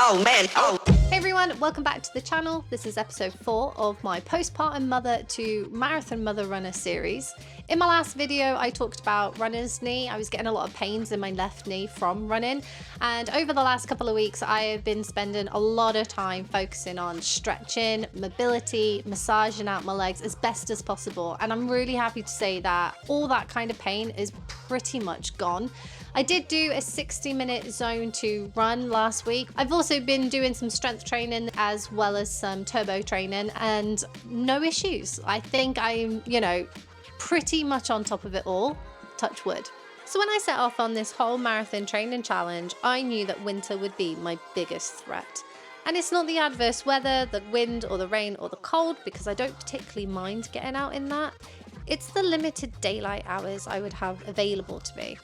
Oh man, oh. Hey everyone, welcome back to the channel. This is episode 4 of my postpartum mother to marathon mother runner series. In my last video, I talked about runner's knee. I was getting a lot of pains in my left knee from running. And over the last couple of weeks, I have been spending a lot of time focusing on stretching, mobility, massaging out my legs as best as possible. And I'm really happy to say that all that kind of pain is pretty much gone. I did do a 60-minute zone 2 run last week. I've also been doing some strength training as well as some turbo training and no issues. I think I'm, pretty much on top of it all, touch wood. So when I set off on this whole marathon training challenge, I knew that winter would be my biggest threat. And it's not the adverse weather, the wind or the rain or the cold, because I don't particularly mind getting out in that. It's the limited daylight hours I would have available to me.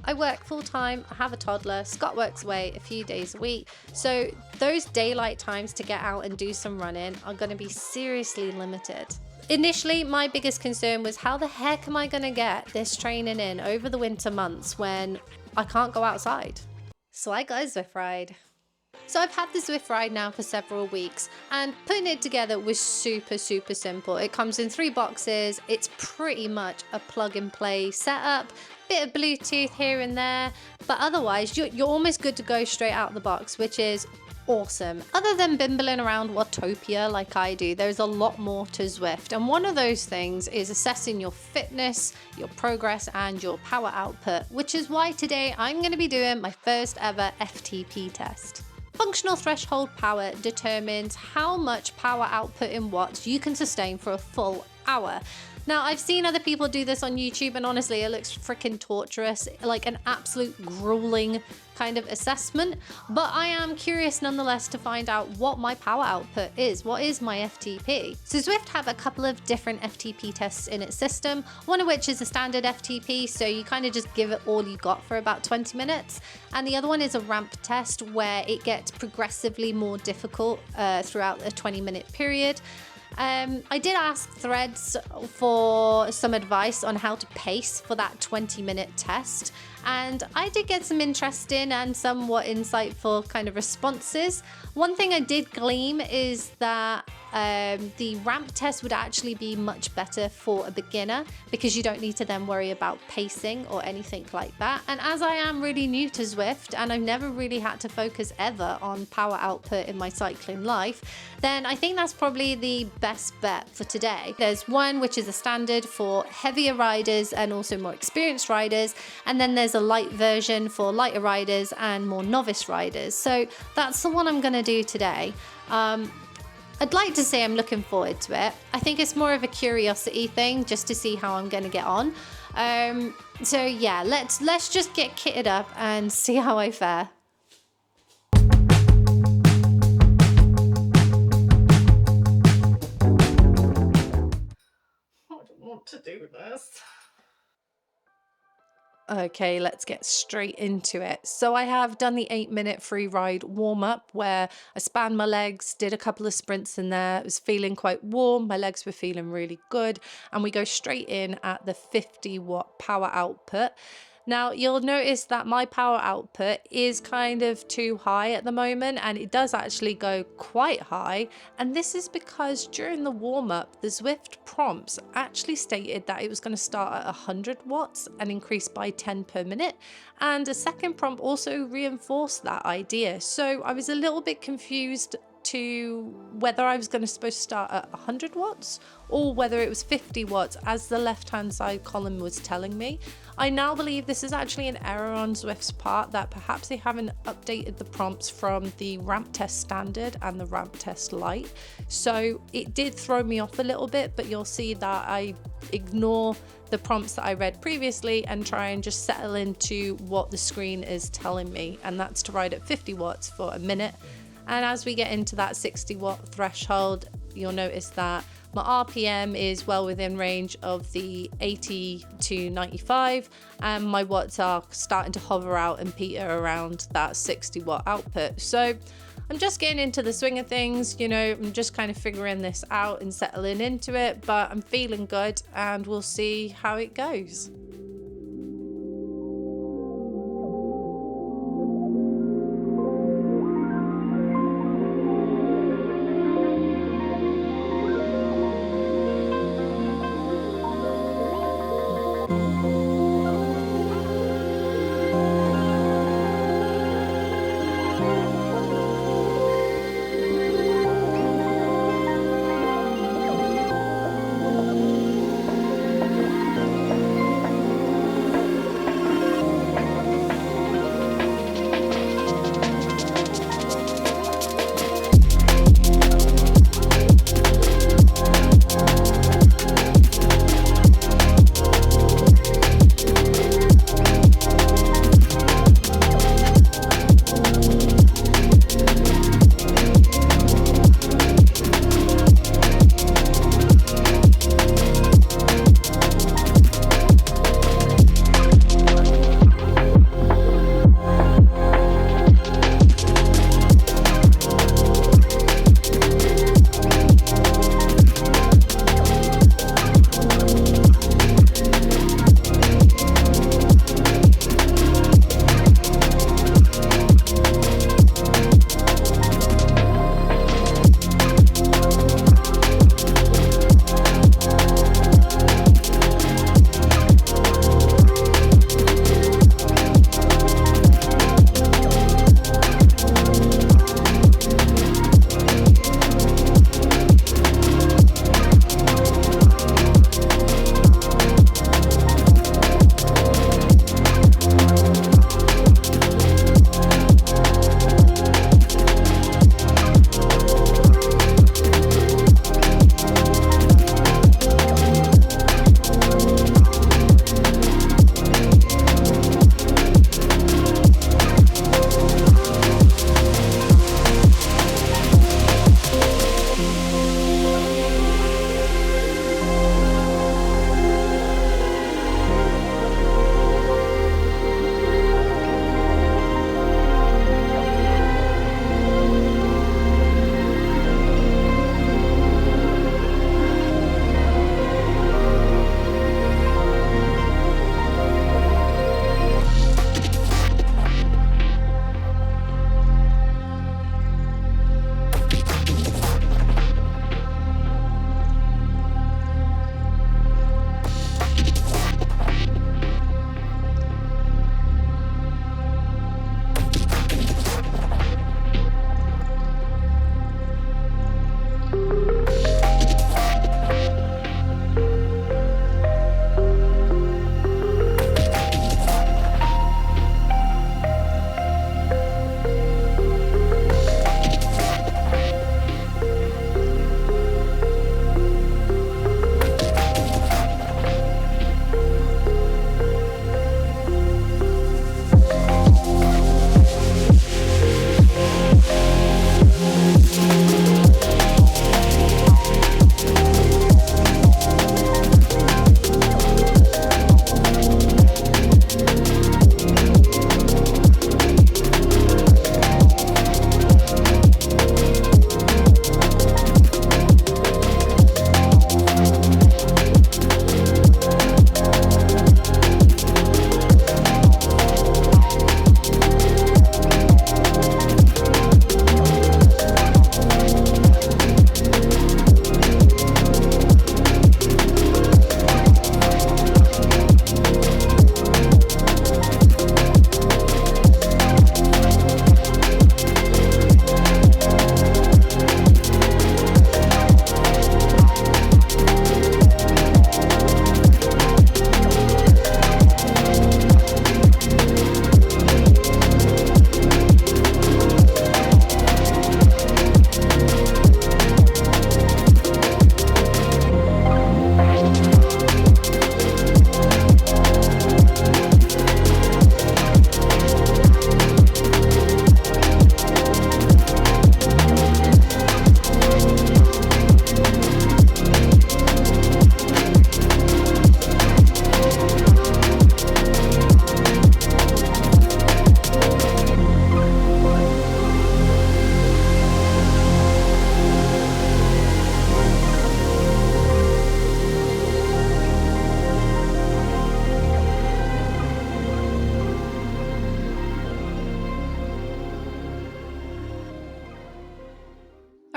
I work full-time, I have a toddler, Scott works away a few days a week, so those daylight times to get out and do some running are going to be seriously limited. Initially, my biggest concern was how the heck am I going to get this training in over the winter months when I can't go outside? So I got a ZWIFT Ride. So I've had the ZWIFT Ride now for several weeks and putting it together was super simple. It comes in 3 boxes. It's pretty much a plug and play setup, bit of Bluetooth here and there, but otherwise you're almost good to go straight out of the box, which is awesome. Other than bimbling around Watopia like I do, there's a lot more to ZWIFT, and one of those things is assessing your fitness, your progress and your power output, which is why today I'm going to be doing my first ever FTP test. Functional threshold power determines how much power output in watts you can sustain for a full hour. Now, I've seen other people do this on YouTube and honestly, it looks freaking torturous, like an absolute grueling kind of assessment. But I am curious nonetheless to find out what my power output is. What is my FTP? So ZWIFT have a couple of different FTP tests in its system, one of which is a standard FTP, so you kind of just give it all you got for about 20 minutes. And the other one is a ramp test where it gets progressively more difficult throughout a 20-minute period. I did ask Threads for some advice on how to pace for that 20-minute test, and I did get some interesting and somewhat insightful kind of responses. One thing I did glean is that the ramp test would actually be much better for a beginner because you don't need to then worry about pacing or anything like that. And as I am really new to ZWIFT and I've never really had to focus ever on power output in my cycling life, then I think that's probably the best bet for today. There's one which is a standard for heavier riders and also more experienced riders, and then there's a light version for lighter riders and more novice riders. So that's the one I'm going to do today. I'd like to say I'm looking forward to it. I think it's more of a curiosity thing just to see how I'm going to get on. So yeah, let's just get kitted up and see how I fare. I don't want to do this. Okay, let's get straight into it. So I have done the 8-minute free ride warm up where I spanned my legs, did a couple of sprints in there. It was feeling quite warm. My legs were feeling really good. And we go straight in at the 50-watt power output. Now, you'll notice that my power output is kind of too high at the moment, and it does actually go quite high. And this is because during the warm-up, the ZWIFT prompts actually stated that it was going to start at 100 watts and increase by 10 per minute. And a second prompt also reinforced that idea. So I was a little bit confused to whether I was supposed to start at 100 watts or whether it was 50 watts as the left hand side column was telling me. I now believe this is actually an error on ZWIFT's part, that perhaps they haven't updated the prompts from the ramp test standard and the ramp test Lite. So it did throw me off a little bit, but you'll see that I ignore the prompts that I read previously and try and just settle into what the screen is telling me, and that's to ride at 50 watts for a minute. And as we get into that 60-watt threshold, you'll notice that my RPM is well within range of the 80 to 95, and my watts are starting to hover out and peter around that 60-watt output. So I'm just getting into the swing of things, I'm just kind of figuring this out and settling into it, but I'm feeling good and we'll see how it goes.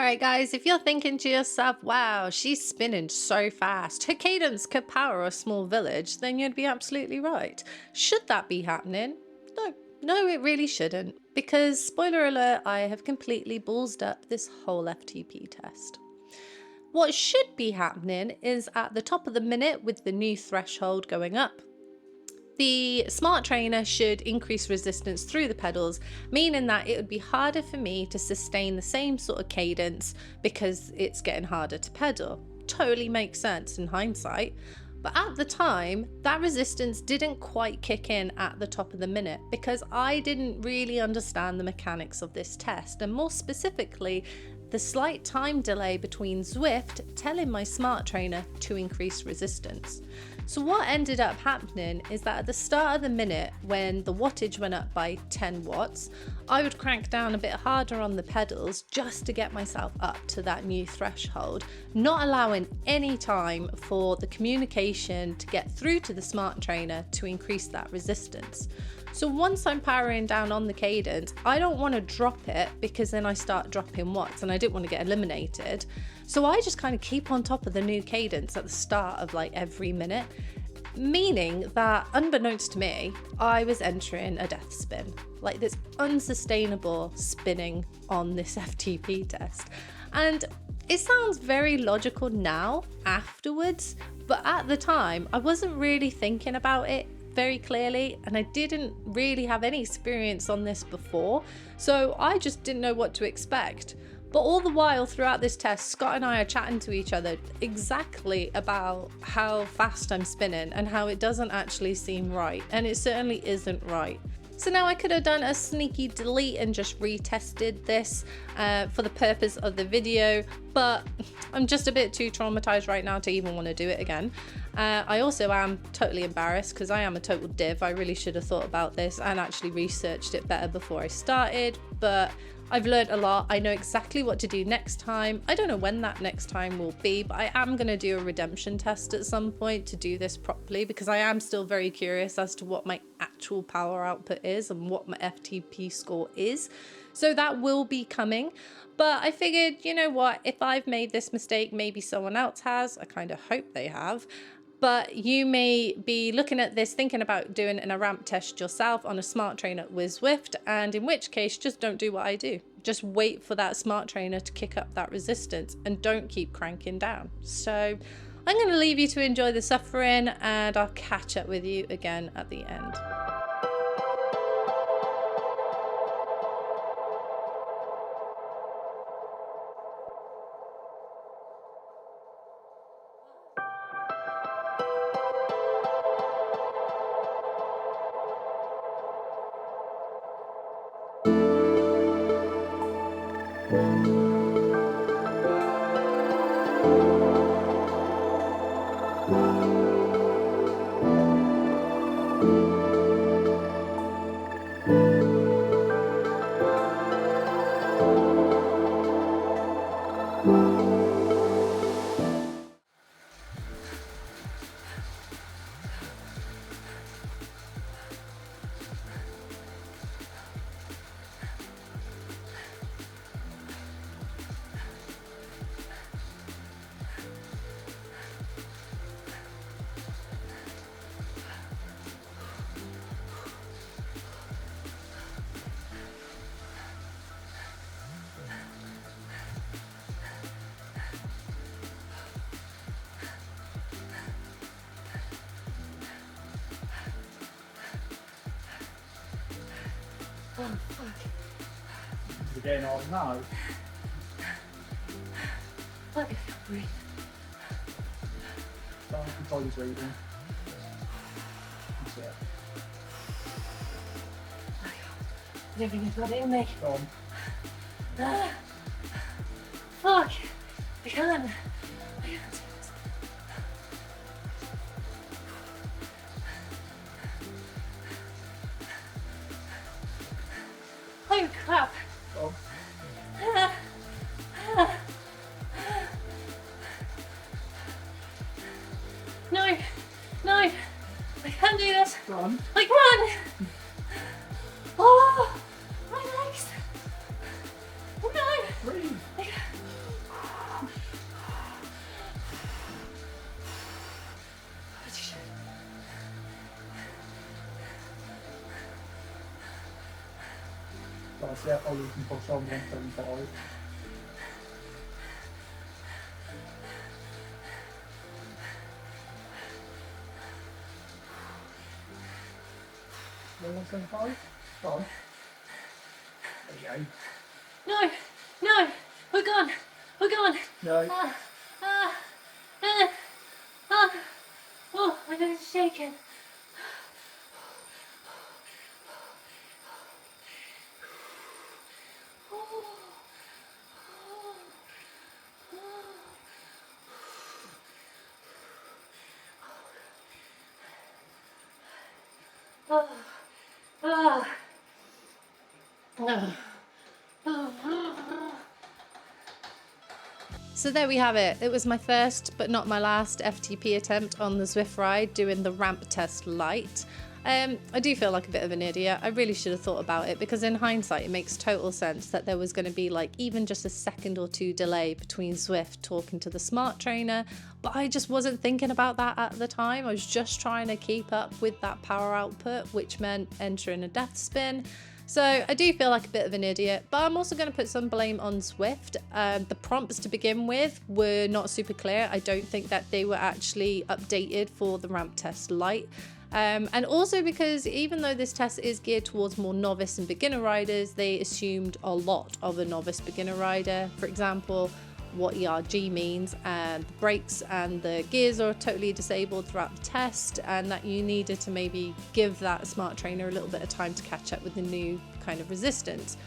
Alright guys, if you're thinking to yourself, wow, she's spinning so fast, her cadence could power a small village, then you'd be absolutely right. Should that be happening? No, it really shouldn't. Because, spoiler alert, I have completely ballsed up this whole FTP test. What should be happening is at the top of the minute with the new threshold going up, the smart trainer should increase resistance through the pedals, meaning that it would be harder for me to sustain the same sort of cadence because it's getting harder to pedal. Totally makes sense in hindsight. But at the time, that resistance didn't quite kick in at the top of the minute because I didn't really understand the mechanics of this test, and more specifically, the slight time delay between ZWIFT telling my smart trainer to increase resistance. So what ended up happening is that at the start of the minute, when the wattage went up by 10 watts, I would crank down a bit harder on the pedals just to get myself up to that new threshold, not allowing any time for the communication to get through to the smart trainer to increase that resistance. So once I'm powering down on the cadence, I don't want to drop it because then I start dropping watts and I didn't want to get eliminated. So I just kind of keep on top of the new cadence at the start of like every minute, meaning that unbeknownst to me, I was entering a death spin, like this unsustainable spinning on this FTP test. And it sounds very logical now afterwards, but at the time I wasn't really thinking about it very clearly, and I didn't really have any experience on this before, so I just didn't know what to expect. But all the while throughout this test, Scott and I are chatting to each other exactly about how fast I'm spinning and how it doesn't actually seem right, and it certainly isn't right. So now I could have done a sneaky delete and just retested this for the purpose of the video, but I'm just a bit too traumatized right now to even want to do it again. I also am totally embarrassed because I am a total div. I really should have thought about this and actually researched it better before I started, but I've learned a lot. I know exactly what to do next time. I don't know when that next time will be, but I am going to do a redemption test at some point to do this properly because I am still very curious as to what my actual power output is and what my FTP score is. So that will be coming. But I figured, you know what, if I've made this mistake, maybe someone else has. I kind of hope they have. But you may be looking at this thinking about doing a ramp test yourself on a smart trainer with ZWIFT, and in which case just don't do what I do. Just wait for that smart trainer to kick up that resistance and don't keep cranking down. So I'm going to leave you to enjoy the suffering, and I'll catch up with you again at the end. Oh, fuck. We're getting on now. Fuck, I can't breathe. Don't control your breathing. That's it. Everything's got in me. Go on. Ah, fuck. I can't. Oh crap. Go on. Ah, ah. No, no, I can't do this. Go on. I can't. Oh, my legs. No. Breathe. So I see how you can push on 175. One 175? Go on. There you go. No, no, we're gone, we're gone. No. Oh, my nose is shaking. So there we have it. It was my first but not my last FTP attempt on the ZWIFT Ride, doing the ramp test Lite. I do feel like a bit of an idiot. I really should have thought about it, because in hindsight it makes total sense that there was going to be like even just a second or two delay between ZWIFT talking to the smart trainer, but I just wasn't thinking about that at the time. I was just trying to keep up with that power output, which meant entering a death spin. So I do feel like a bit of an idiot, but I'm also going to put some blame on ZWIFT. The prompts to begin with were not super clear. I don't think that they were actually updated for the ramp test Lite. And also because even though this test is geared towards more novice and beginner riders, they assumed a lot of a novice beginner rider. For example, what ERG means, and the brakes and the gears are totally disabled throughout the test, and that you needed to maybe give that smart trainer a little bit of time to catch up with the new kind of resistance.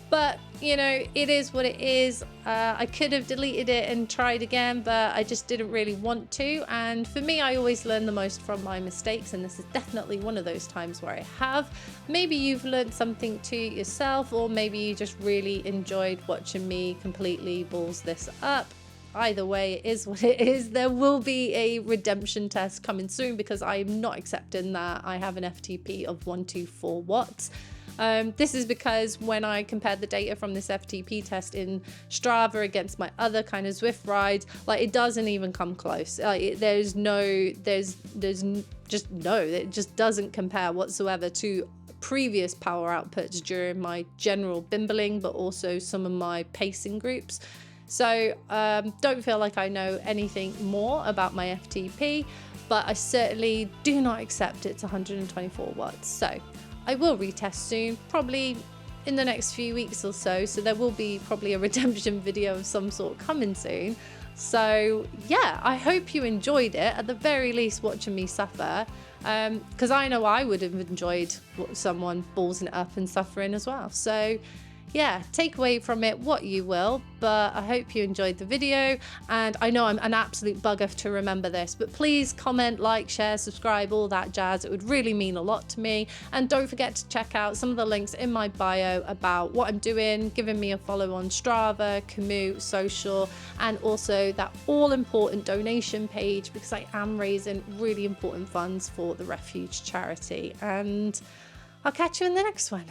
But you know, it is what it is. I could have deleted it and tried again, but I just didn't really want to. And for me, I always learn the most from my mistakes, and this is definitely one of those times where I have. Maybe you've learned something too yourself, or maybe you just really enjoyed watching me completely balls this up. Either way, it is what it is. There will be a redemption test coming soon, because I'm not accepting that I have an FTP of 124 watts. This is because when I compared the data from this FTP test in Strava against my other kind of ZWIFT rides, like it doesn't even come close. It just doesn't compare whatsoever to previous power outputs during my general bimbling, but also some of my pacing groups. So don't feel like I know anything more about my FTP, but I certainly do not accept it's 124 watts. So I will retest soon, probably in the next few weeks or so. So there will be probably a redemption video of some sort coming soon. So yeah, I hope you enjoyed it, at the very least watching me suffer. Because I know I would have enjoyed someone ballsing it up and suffering as well. So yeah, take away from it what you will, but I hope you enjoyed the video. And I know I'm an absolute bugger to remember this, but please comment, like, share, subscribe, all that jazz. It would really mean a lot to me. And don't forget to check out some of the links in my bio about what I'm doing, giving me a follow on Strava, Komoot, Social, and also that all important donation page, because I am raising really important funds for the Refuge charity. And I'll catch you in the next one.